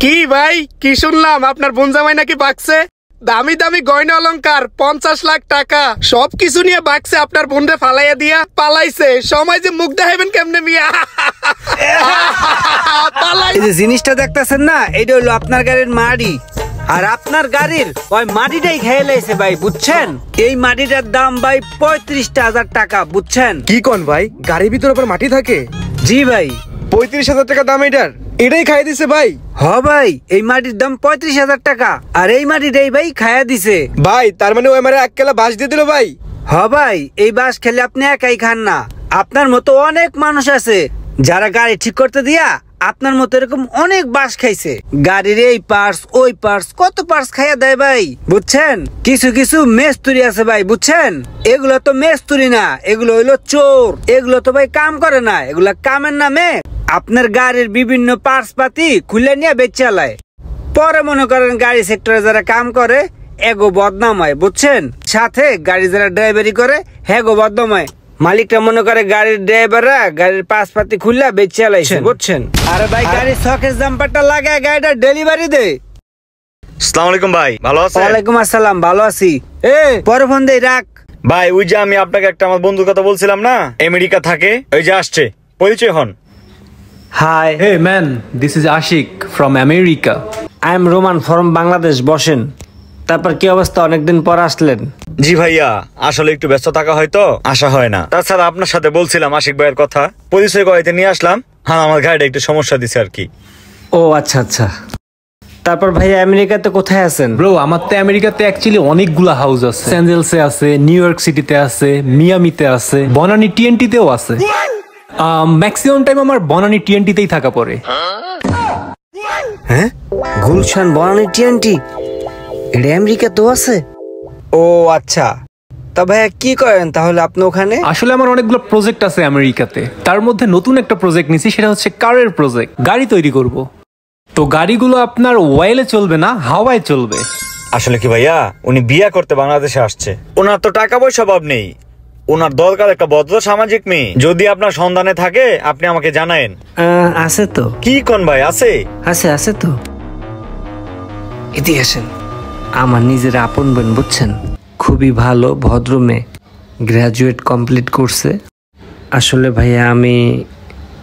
কি ভাই, কি শুনলাম আপনার বোন জামাই নাকি বাকছে? দামি দামি গয়না অলংকার 50 লাখ টাকা সবকিছু নিয়ে বাকছে, আপনার বোনরে ফালাইয়া দিয়া পালাইছে। সময় যে মুখ দেখাইবেন কেমনে মিয়া? এই যে জিনিসটা দেখতেছেন না, এটা হলো আপনার গাড়ির মাটি। আর আপনার গাড়ির ওই মাটিটাই খেয়ে লাইছে ভাই, বুঝছেন? এই মাটিটার দাম ভাই 35,000 টাকা, বুঝছেন? কি কোন ভাই, গাড়ির ভিতরে আবার মাটি থাকে? জি ভাই। 35,000 টাকা দাম এটাই খাইয়ে দিছে ভাই? হ ভাই, এই মাটির দাম 35,000 টাকা, আর এই মাটিটাই ভাই খাইয়া দিছে ভাই। তার মানে ওই মারে এক কেলা বাস দিয়ে দিল ভাই? হ ভাই, এই বাস খেলে আপনি একাই খান না, আপনার মতো অনেক মানুষ আছে যারা গাড়ি ঠিক করতে দিয়া আপনার মতো এরকম অনেক বাস খাইছে। গাড়ির এই পার্টস ওই পার্টস কত পার্টস খাইয়া দেয় ভাই, বুঝছেন? কিছু কিছু মেস্তুরি আছে ভাই, বুঝছেন? এগুলো তো মেস্তুরি না, এগুলো হইলো চোর। এগুলো তো ভাই কাম করে না, এগুলা কামের নামে আপনার গাড়ির বিভিন্ন পার্টস পাতি খুলে নিয়ে বেচে আলায়। পরে মনে করেন গাড়ি সেক্টরে যারা কাম করে এগো বদনাম হয়, বুঝছেন? সাথে গাড়ি যারা ড্রাইভারি করে হেগো বদনাম হয়। মালিকটা মনে করে গাড়ির ড্রাইভাররা গাড়ির পাশ পাতি খুললা বেচে আলাইছে, বুঝছেন? আরে ভাই, গাড়ির শকের জাম্পারটা লাগায় গাড়িটা ডেলিভারি দে। আসসালামু আলাইকুম ভাই, ভালো আছেন? ওয়ালাইকুম আসসালাম, ভালো আছি। পরে ফোন দেই, রাখ। ভাই ওই যে আমি আপনাকে একটা আমার বন্ধুর কথা বলছিলাম না, আমেরিকা থাকে, ওই যে আসছে, পরিচয় হন। Hi. Hey man, this is Ashik from America. I am Roman from Bangladesh. বসেন। তারপর কি অবস্থা, অনেকদিন পর আসলেন? জি ভাইয়া, আসলে একটু ব্যস্ত থাকা হয়তো আসা হয় না। তাছাড়া আপনার সাথে বলছিলাম আশিক ভাইয়ের কথা, পরিচয় করাইতে নিয়ে আসলাম। হ্যাঁ, আমার গাড়িটা একটু সমস্যা দিছে আর কি। ও আচ্ছা আচ্ছা। তারপর ভাইয়া আমেরিকাতে কোথায় আছেন? ব্রো, আমার তো আমেরিকাতে অ্যাকচুয়ালি অনেকগুলা হাউস আছে। লস অ্যাঞ্জেলসে আছে, নিউ ইয়র্ক সিটিতে আছে, মিয়ামিতে আছে, বনানী টিএনটিতেও আছে। ম্যাক্সিমাম টাইম আমার বনানী টিএনটিতেই থাকা পড়ে। হ্যাঁ, গুলশান বনানী টিএনটি এটা আমেরিকাতেও আছে? ও আচ্ছা। তা ভাইয়া কি করেন তাহলে আপনি ওখানে? আসলে আমার অনেকগুলো প্রজেক্ট আছে আমেরিকাতে, তার মধ্যে নতুন একটা প্রজেক্ট নিছি, সেটা হচ্ছে কারের প্রজেক্ট। গাড়ি তৈরি করব। তো গাড়িগুলো আপনার ওয়েলে চলবে না, হাওয়ায় চলবে। আসলে কি ভাইয়া, উনি বিয়ে করতে বাংলাদেশে আসছে। ওনার তো টাকা পয়সা অভাব নেই, ওনার দরকার একটা ভদ্র সামাজিক মেয়ে। যদি আপনার সন্ধানে থাকে আপনি আমাকে জানায়েন। আছে তো। কি কোন ভাই, আছে? আছে তো। এদিকে আসেন। আমার নিজের আপন বোন, বুঝছেন? খুবই ভালো ভদ্র মেয়ে, গ্রাজুয়েট কমপ্লিট করছে। আসলে ভাইয়া আমি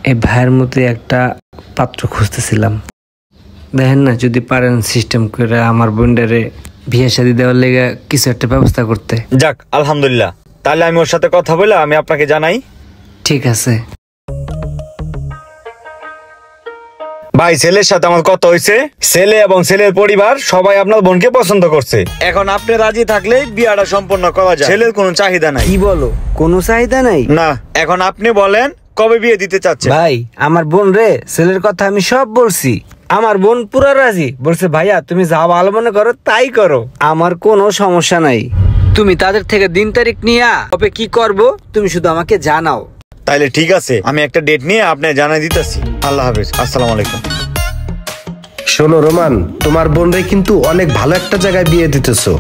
এই ভাইয়ের মধ্যে একটা পাত্র খুঁজতেছিলাম। দেখেন না, যদি পারেন সিস্টেম করে আমার বোনটারে বিয়ে শাদী দেওয়ার লেগে কিছু একটা ব্যবস্থা করতে। যাক, আলহামদুলিল্লাহ। তাহলে আমি ওর সাথে কথা বলে আমি আপনাকে জানাই। ঠিক আছে ভাই, ছেলের সাথে আমার কথা হয়েছে, ছেলে এবং ছেলের পরিবার সবাই আপনার বোনকে পছন্দ করছে। এখন আপনি রাজি থাকলে বিয়াটা সম্পন্ন করা যায়। ছেলের কোনো চাহিদা নাই। কি বলো, কোনো চাহিদা নাই? না। এখন আপনি বলেন কবে বিয়ে দিতে চাচ্ছেন? ভাই, আমার বোন রে ছেলের কথা আমি সব বলছি, আমার বোন পুরো রাজি। বলছে ভাইয়া তুমি যা ভালো মনে করো তাই করো, আমার কোনো সমস্যা নাই। তুমি তাদের থেকে দিন তারিখ নিয়ে কবে কি করব তুমি শুধু আমাকে জানাও। তাইলে ঠিক আছে, আমি একটা ডেট নিয়ে আপনাকে জানাই দিতেছি। আল্লাহ হাফেজ, আসসালামু আলাইকুম। শোনো রোমান, তোমার বোনরে কিন্তু অনেক ভালো একটা জায়গায় বিয়ে দিতেছো।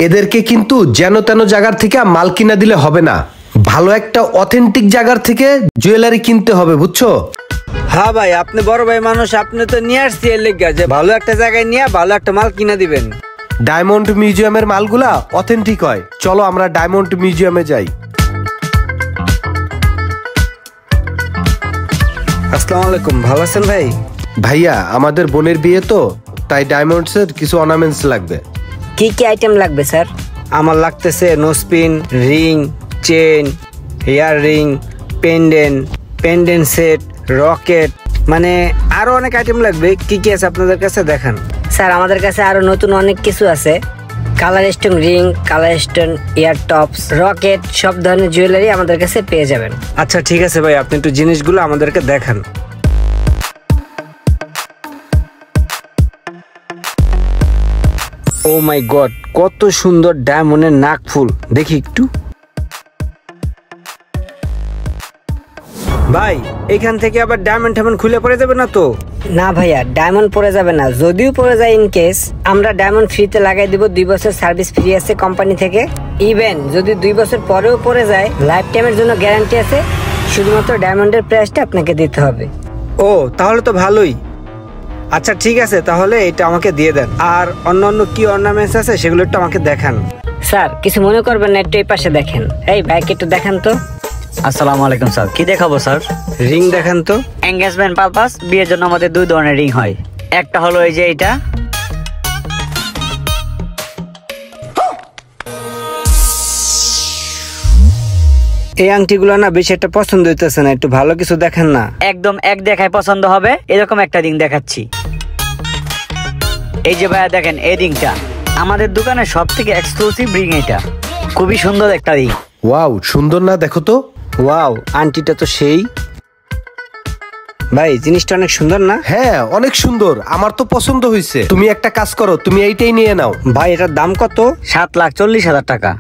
এদেরকে কিন্তু যেন তেন জায়গার থেকে মাল কিনা দিলে হবে না, ভালো একটা অথেন্টিক জায়গার থেকে জুয়েলারি কিনতে হবে, বুঝছো? হ্যাঁ ভাই, আপনি বড় ভাই মানুষ, আপনি তো নিয়ে আসছি এর লেগে যে ভালো একটা জায়গায় নিয়ে ভালো একটা মাল কিনা দিবেন। ডায়মন্ড মিউজিয়ামের মালগুলা অথেন্টিক হয়, চলো আমরা ডায়মন্ড মিউজিয়ামে যাই। আসসালামু আলাইকুম, ভালো আছেন ভাই? ভাইয়া, আমাদের বোনের বিয়ে তো, তাই ডায়মন্ডসের কিছু অর্নামেন্টস লাগবে। কি কি আইটেম লাগবে স্যার? আমার লাগতেছে nose pin, ring, chain, hair ring, pendant set, locket, মানে আরো অনেক আইটেম লাগবে। কি কি আছে আপনাদের কাছে দেখান। স্যার আমাদের কাছে আরো নতুন অনেক কিছু আছে। Colour stone ring, colour stone ear tops, locket, সব ধরনের জুয়েলারি আমাদের কাছে পেয়ে যাবেন। আচ্ছা ঠিক আছে ভাই, আপনি একটু জিনিসগুলো আমাদেরকে দেখান। ও মাই গড, কত সুন্দর ডায়মন্ডের নাক ফুল, দেখি একটু। ভাই, এখান থেকে আবার ডায়মন্ড খুলে পড়ে যাবে না তো? না ভাইয়া, ডায়মন্ড পড়ে যাবে না। যদিও পড়ে যায় ইন কেস, আমরা ডায়মন্ড ফ্রিতে লাগাই দিব। 2 বছর সার্ভিস ফ্রি আছে কোম্পানি থেকে। ইভেন যদি 2 বছর পরেও পড়ে যায়, লাইফ টাইমের জন্য গ্যারান্টি আছে। শুধুমাত্র ডায়মন্ডের প্রাইসটা আপনাকে দিতে হবে। ও, তাহলে তো ভালোই। আচ্ছা ঠিক আছে, তাহলে এটা আমাকে দিয়ে দেন। আর অন্যান্য কি অর্নামেন্টস আছে সেগুলো একটু আমাকে দেখান। স্যার কিছু মনে করবেন না, একটু এই পাশে দেখেন। এই বাইক একটু দেখান তো। আসসালামু আলাইকুম স্যার, কি দেখাবো স্যার? রিং দেখান তো। এঙ্গেজমেন্ট পারপাস, বিয়ের জন্য আমাদের 2 ধরনের রিং হয়। একটা হলো এই যে এটা, এই আংটিগুলো না বেশি একটা পছন্দ হইতেছে না, একটু ভালো কিছু দেখেন না। একদম এক দেখায় পছন্দ হবে এরকম একটা রিং দেখাচ্ছি। এই যে ভাইয়া দেখেন, এই রিংটা আমাদের দোকানে সব থেকে এক্সক্লুসিভ রিং। এটা খুবই সুন্দর একটা রিং। ওয়াও, সুন্দর না? দেখো তো। ওয়াও, আংটিটা তো সেই। ভাই জিনিসটা অনেক সুন্দর না? হ্যাঁ, অনেক সুন্দর, আমার তো পছন্দ হয়েছে। তুমি একটা কাজ করো, তুমি এইটাই নিয়ে নাও। ভাই এটার দাম কত? 7,40,000 টাকা।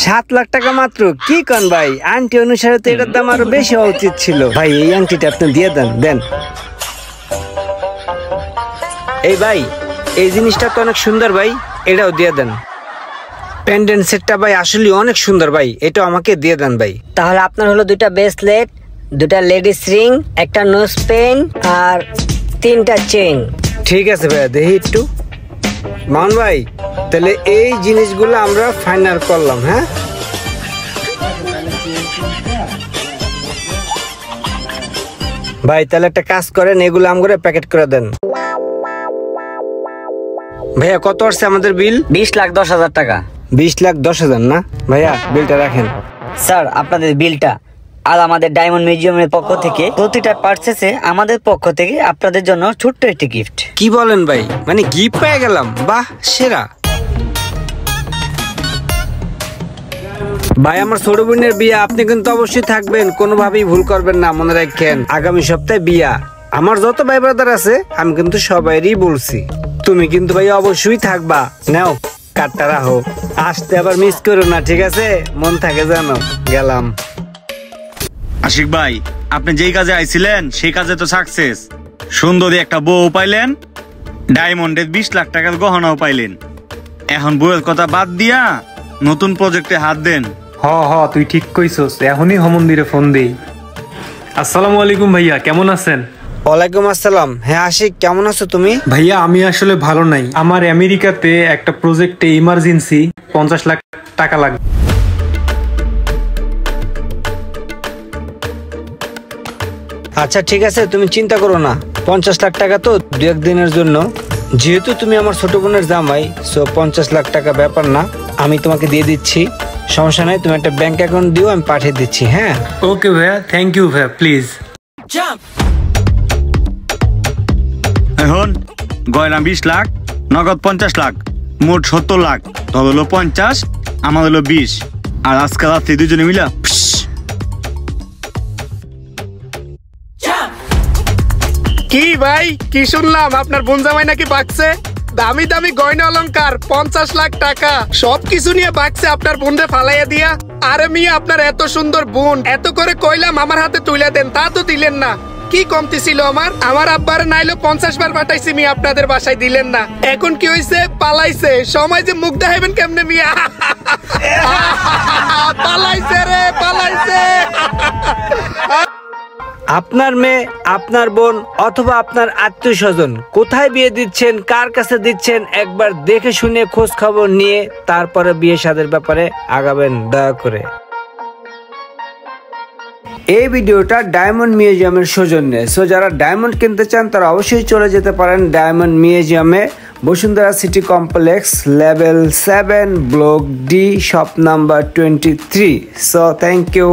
7 লাখ টাকা মাত্র? কি কন ভাই, আংটি অনুসারে তো এটার দাম আরো বেশি হওয়া উচিত ছিল। ভাই এই আংটিটা আপনি দিয়ে দেন। দেন। এই ভাই, এই জিনিসটা তো অনেক সুন্দর ভাই, এটাও দিয়ে দেন। পেন্ডেন্ট সেটটা ভাই আসলে অনেক সুন্দর ভাই, এটা আমাকে দিয়ে দেন ভাই। তাহলে আপনার হলো 2টা ব্রেসলেট, 2টা লেডিস রিং, একটা নোজ পেন আর 3টা চেইন। ঠিক আছে ভাই, দেখি একটু। মান ভাই, তাহলে এই জিনিসগুলো আমরা ফাইনাল করলাম। হ্যাঁ ভাই, তাহলে একটা কাজ করেন, এগুলো আমগরে প্যাকেট করে দেন। ভাইয়া কত আসছে আমাদের বিল? 20,10,000 টাকা। 20,10,000 না ভাইয়া, বিলটা রাখেন। স্যার আপনাদের বিলটা। আর আমাদের ডায়মন্ড মিউজিয়ামের পক্ষ থেকে প্রতিটা পারচেসে আমাদের পক্ষ থেকে আপনাদের জন্য ছোট্ট একটি গিফট। কি বলেন ভাই, মানে গিফট পেয়ে গেলাম? বাহ, সেরা। ভাই আমার ছোট বোনের বিয়া, আপনি কিন্তু অবশ্যই থাকবেন, কোনোভাবেই ভুল করবেন না, মনে রাখেন। আগামী সপ্তাহে বিয়া। আমার যত ভাই ব্রাদার আছে আমি কিন্তু সবাইরই বলছি, তুমি কিন্তু ভাই অবশ্যই থাকবা। নাও কার্ডটা রাখো, আসতে আবার মিস করো না, ঠিক আছে? মন থাকে জানো। গেলাম। আশিক ভাই, আপনি যেই কাজে আইছিলেন সেই কাজে তো সাকসেস। সুন্দরী একটা বউ পাইলেন, ডায়মন্ডের 20 লাখ টাকার গহনাও পাইলেন। এখন বউয়ের কথা বাদ দিয়া নতুন প্রজেক্টে হাত দেন। হ তুই ঠিক কইছস, এখনই মন্দিরে ফোন দেই। আসসালামু আলাইকুম ভাইয়া, কেমন আছেন? ওয়ালাইকুম আসসালাম। হ্যাঁ আশিক, কেমন আছো তুমি? ভাইয়া আমি আসলে ভালো নাই, আমার আমেরিকাতে একটা প্রজেক্টে ইমার্জেন্সি 50 লাখ টাকা লাগবে। আচ্ছা ঠিক আছে, তুমি চিন্তা করো না। 50 লাখ টাকা তো 2-1 দিনের জন্য, যেহেতু তুমি আমার ছোট বোনের জামাই, সো 50 লাখ টাকা ব্যাপার না, আমি তোমাকে দিয়ে দিচ্ছি। সমস্যা নাই, তুমি একটা ব্যাংক অ্যাকাউন্ট দিও, আমি পাঠিয়ে দিচ্ছি। হ্যাঁ ওকে ভাইয়া, থ্যাংক ইউ ভাইয়া, প্লিজ। এখন গয়না 20 লাখ, নগদ 50 লাখ, মোট 70 লাখ। তোর হলো 50, আমার হলো 20। আর আজকে রাত্রে দুজনে মিলা কি ভাই, কি শুনলাম আপনার বোন জামাই নাকি বাকছে? দামি দামি গয়না অলংকার 50 লাখ টাকা সবকিছু নিয়ে বাকছে আপনার বোনরে ফালাইয়া দিয়া। আরে মিয়া, আপনার এত সুন্দর বোন, এত করে কইলাম আমার হাতে তুলে দেন, তা তো দিলেন না। কি কমতি ছিল আমার আব্বার নাইলো 50 বার পাঠাইছি মিয়া, আপনাদের বাসায় দিলেন না। এখন কি হইছে? পালাইছে। সময় যে মুখ দেখাইবেন কেমনে মিয়া? পালাইছে রে, পালাইছে। আপনার মেয়ে, আপনার বোন অথবা আপনার আত্মীয় স্বজন কোথায় বিয়ে দিচ্ছেন, কার কাছে দিচ্ছেন, একবার দেখে শুনে খোঁজ খবর নিয়ে তারপরে বিয়ে শাদের ব্যাপারে আগাবেন দয়া করে। এই ভিডিওটা ডায়মন্ড মিউজিয়ামের সৌজন্যে। সো যারা ডায়মন্ড কিনতে চান তারা অবশ্যই চলে যেতে পারেন ডায়মন্ড মিউজিয়ামে, Bashundhara city complex, level 7, block D, shop number 23। So thank you.